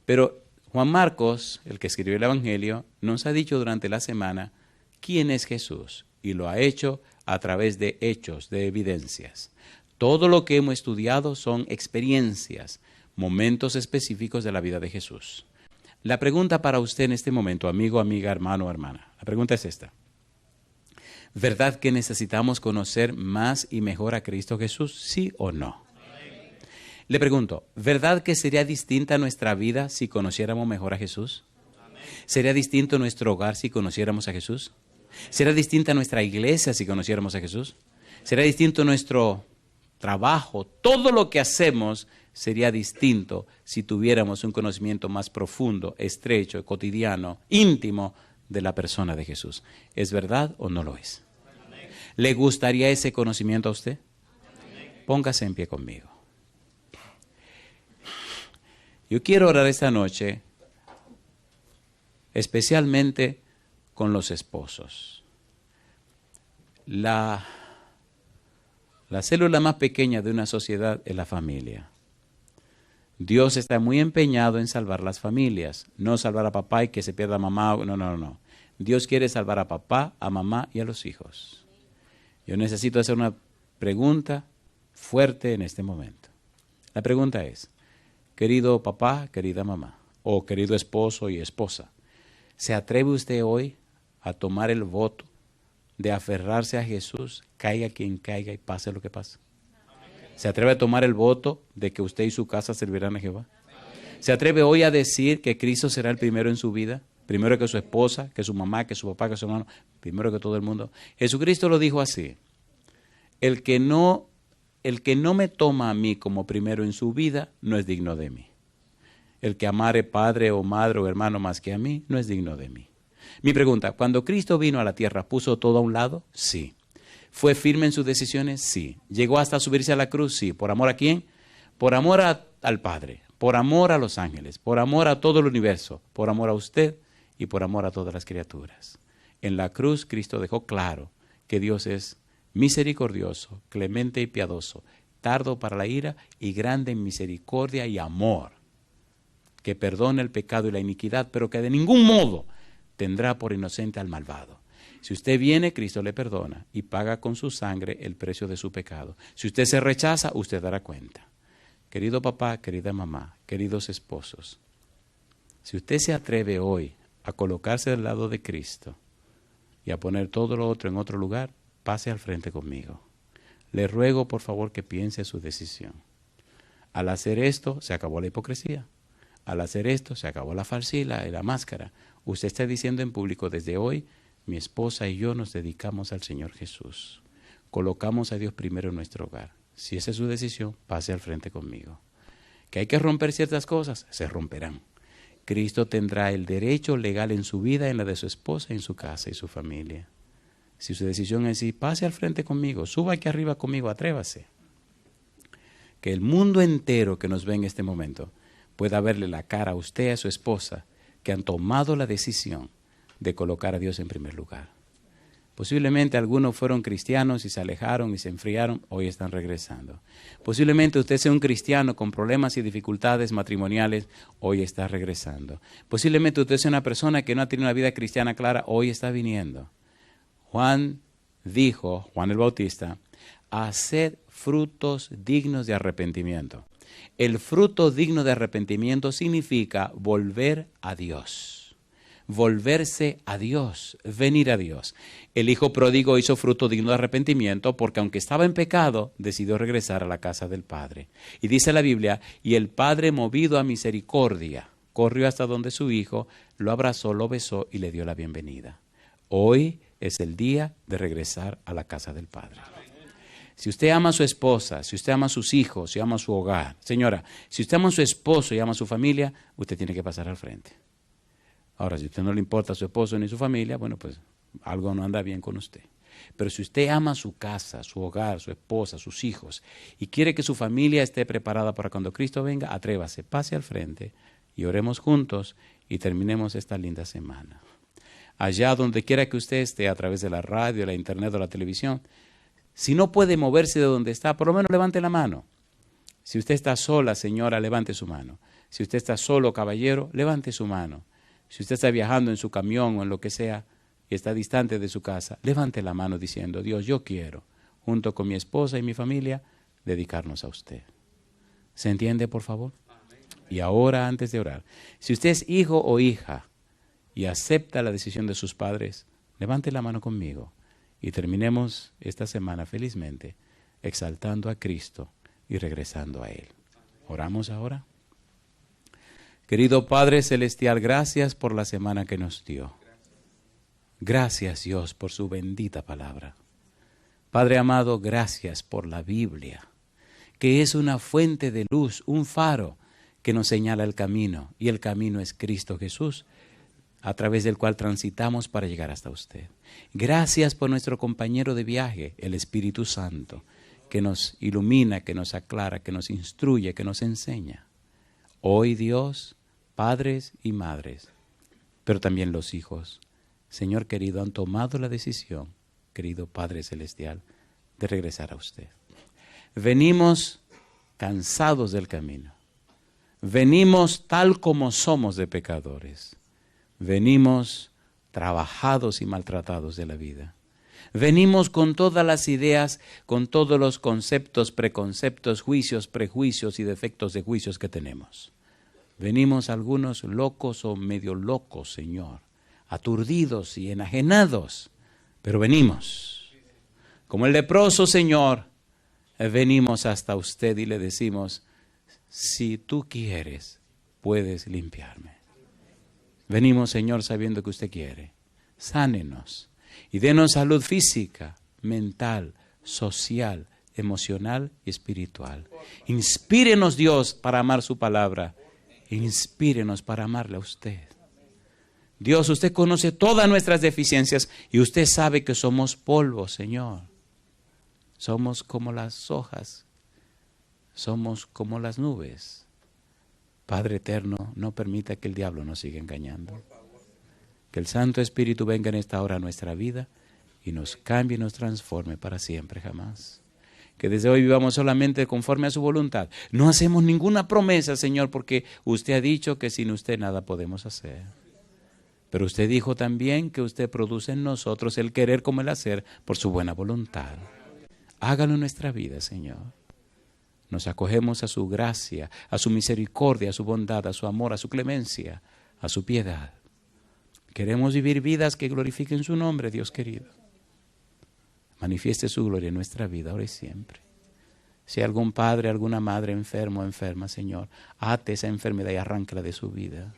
Pero Juan Marcos, el que escribió el Evangelio, nos ha dicho durante la semana quién es Jesús. Y lo ha hecho a través de hechos, de evidencias. Todo lo que hemos estudiado son experiencias, momentos específicos de la vida de Jesús. La pregunta para usted en este momento, amigo, amiga, hermano, hermana, la pregunta es esta. ¿Verdad que necesitamos conocer más y mejor a Cristo Jesús? ¿Sí o no? Le pregunto, ¿verdad que sería distinta nuestra vida si conociéramos mejor a Jesús? ¿Sería distinto nuestro hogar si conociéramos a Jesús? ¿Será distinta nuestra iglesia si conociéramos a Jesús? ¿Será distinto nuestro trabajo? Todo lo que hacemos sería distinto si tuviéramos un conocimiento más profundo, estrecho, cotidiano, íntimo de la persona de Jesús. ¿Es verdad o no lo es? ¿Le gustaría ese conocimiento a usted? Póngase en pie conmigo. Yo quiero orar esta noche especialmente con los esposos. La célula más pequeña de una sociedad es la familia. Dios está muy empeñado en salvar las familias, no salvar a papá y que se pierda mamá. No. Dios quiere salvar a papá, a mamá y a los hijos. Yo necesito hacer una pregunta fuerte en este momento. La pregunta es, querido papá, querida mamá, o querido esposo y esposa, ¿se atreve usted hoy a tomar el voto de aferrarse a Jesús, caiga quien caiga y pase lo que pase? ¿Se atreve a tomar el voto de que usted y su casa servirán a Jehová? ¿Se atreve hoy a decir que Cristo será el primero en su vida? Primero que su esposa, que su mamá, que su papá, que su hermano, primero que todo el mundo. Jesucristo lo dijo así, el que no me toma a mí como primero en su vida, no es digno de mí. El que amare padre o madre o hermano más que a mí, no es digno de mí. Mi pregunta, ¿cuando Cristo vino a la tierra, puso todo a un lado? Sí. ¿Fue firme en sus decisiones? Sí. ¿Llegó hasta subirse a la cruz? Sí. ¿Por amor a quién? Por amor al Padre, por amor a los ángeles, por amor a todo el universo, por amor a usted y por amor a todas las criaturas. En la cruz Cristo dejó claro que Dios es misericordioso, clemente y piadoso, tardo para la ira y grande en misericordia y amor, que perdona el pecado y la iniquidad, pero que de ningún modo tendrá por inocente al malvado. Si usted viene, Cristo le perdona y paga con su sangre el precio de su pecado. Si usted se rechaza, usted dará cuenta. Querido papá, querida mamá, queridos esposos, si usted se atreve hoy a colocarse del lado de Cristo y a poner todo lo otro en otro lugar, pase al frente conmigo. Le ruego, por favor, que piense su decisión. Al hacer esto, se acabó la hipocresía. Al hacer esto, se acabó la falsidad y la máscara. Usted está diciendo en público, desde hoy, mi esposa y yo nos dedicamos al Señor Jesús. Colocamos a Dios primero en nuestro hogar. Si esa es su decisión, pase al frente conmigo. Que hay que romper ciertas cosas, se romperán. Cristo tendrá el derecho legal en su vida, en la de su esposa, en su casa y su familia. Si su decisión es así, pase al frente conmigo, suba aquí arriba conmigo, atrévase. Que el mundo entero que nos ve en este momento pueda verle la cara a usted y a su esposa que han tomado la decisión de colocar a Dios en primer lugar. Posiblemente algunos fueron cristianos y se alejaron y se enfriaron, hoy están regresando. Posiblemente usted sea un cristiano con problemas y dificultades matrimoniales, hoy está regresando. Posiblemente usted sea una persona que no ha tenido una vida cristiana clara, hoy está viniendo. Juan el Bautista, haced frutos dignos de arrepentimiento. El fruto digno de arrepentimiento significa volver a Dios. volverse a Dios, venir a Dios. El hijo pródigo hizo fruto digno de arrepentimiento porque aunque estaba en pecado, decidió regresar a la casa del padre. Y dice la Biblia, y el padre movido a misericordia, corrió hasta donde su hijo, lo abrazó, lo besó y le dio la bienvenida. Hoy es el día de regresar a la casa del Padre. Si usted ama a su esposa, si usted ama a sus hijos, si ama a su hogar, señora, si usted ama a su esposo y ama a su familia, usted tiene que pasar al frente. Ahora, si a usted no le importa a su esposo ni su familia, bueno, pues algo no anda bien con usted. Pero si usted ama su casa, su hogar, su esposa, sus hijos, y quiere que su familia esté preparada para cuando Cristo venga, atrévase, pase al frente y oremos juntos y terminemos esta linda semana. Allá donde quiera que usted esté, a través de la radio, la internet o la televisión, si no puede moverse de donde está, por lo menos levante la mano. Si usted está sola, señora, levante su mano. Si usted está solo, caballero, levante su mano. Si usted está viajando en su camión o en lo que sea y está distante de su casa, levante la mano diciendo, Dios, yo quiero, junto con mi esposa y mi familia, dedicarnos a usted. ¿Se entiende, por favor? Y ahora, antes de orar, si usted es hijo o hija y acepta la decisión de sus padres, levante la mano conmigo y terminemos esta semana felizmente exaltando a Cristo y regresando a Él. ¿Oramos ahora? Querido Padre Celestial, gracias por la semana que nos dio. Gracias, Dios, por su bendita palabra. Padre amado, gracias por la Biblia, que es una fuente de luz, un faro que nos señala el camino, y el camino es Cristo Jesús, a través del cual transitamos para llegar hasta usted. Gracias por nuestro compañero de viaje, el Espíritu Santo, que nos ilumina, que nos aclara, que nos instruye, que nos enseña. Hoy, Dios, padres y madres, pero también los hijos, Señor querido, han tomado la decisión, querido Padre Celestial, de regresar a usted. Venimos cansados del camino. Venimos tal como somos de pecadores. Venimos trabajados y maltratados de la vida. Venimos con todas las ideas, con todos los conceptos, preconceptos, juicios, prejuicios y defectos de juicios que tenemos. Venimos algunos locos o medio locos, Señor, aturdidos y enajenados, pero venimos. Como el leproso, Señor, venimos hasta usted y le decimos, si tú quieres, puedes limpiarme. Venimos, Señor, sabiendo que usted quiere. Sánenos y denos salud física, mental, social, emocional y espiritual. Inspírenos, Dios, para amar su palabra. Inspírenos para amarle a usted. Dios, usted conoce todas nuestras deficiencias y usted sabe que somos polvo, Señor. Somos como las hojas. Somos como las nubes. Padre eterno, no permita que el diablo nos siga engañando. Que el Santo Espíritu venga en esta hora a nuestra vida y nos cambie y nos transforme para siempre, jamás. Que desde hoy vivamos solamente conforme a su voluntad. No hacemos ninguna promesa, Señor, porque usted ha dicho que sin usted nada podemos hacer. Pero usted dijo también que usted produce en nosotros el querer como el hacer por su buena voluntad. Hágalo en nuestra vida, Señor. Nos acogemos a su gracia, a su misericordia, a su bondad, a su amor, a su clemencia, a su piedad. Queremos vivir vidas que glorifiquen su nombre, Dios querido. Manifieste su gloria en nuestra vida ahora y siempre. Si hay algún padre, alguna madre enfermo o enferma, Señor, ate esa enfermedad y arráncala de su vida.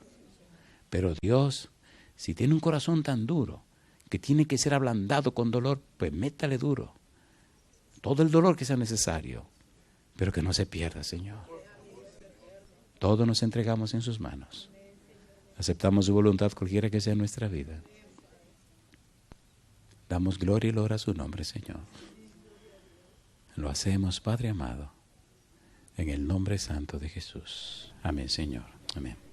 Pero Dios, si tiene un corazón tan duro que tiene que ser ablandado con dolor, pues métale duro. Todo el dolor que sea necesario, pero que no se pierda, Señor. Todo nos entregamos en sus manos. Aceptamos su voluntad cualquiera que sea nuestra vida. Damos gloria y loor a su nombre, Señor. Lo hacemos, Padre amado, en el nombre santo de Jesús. Amén, Señor. Amén.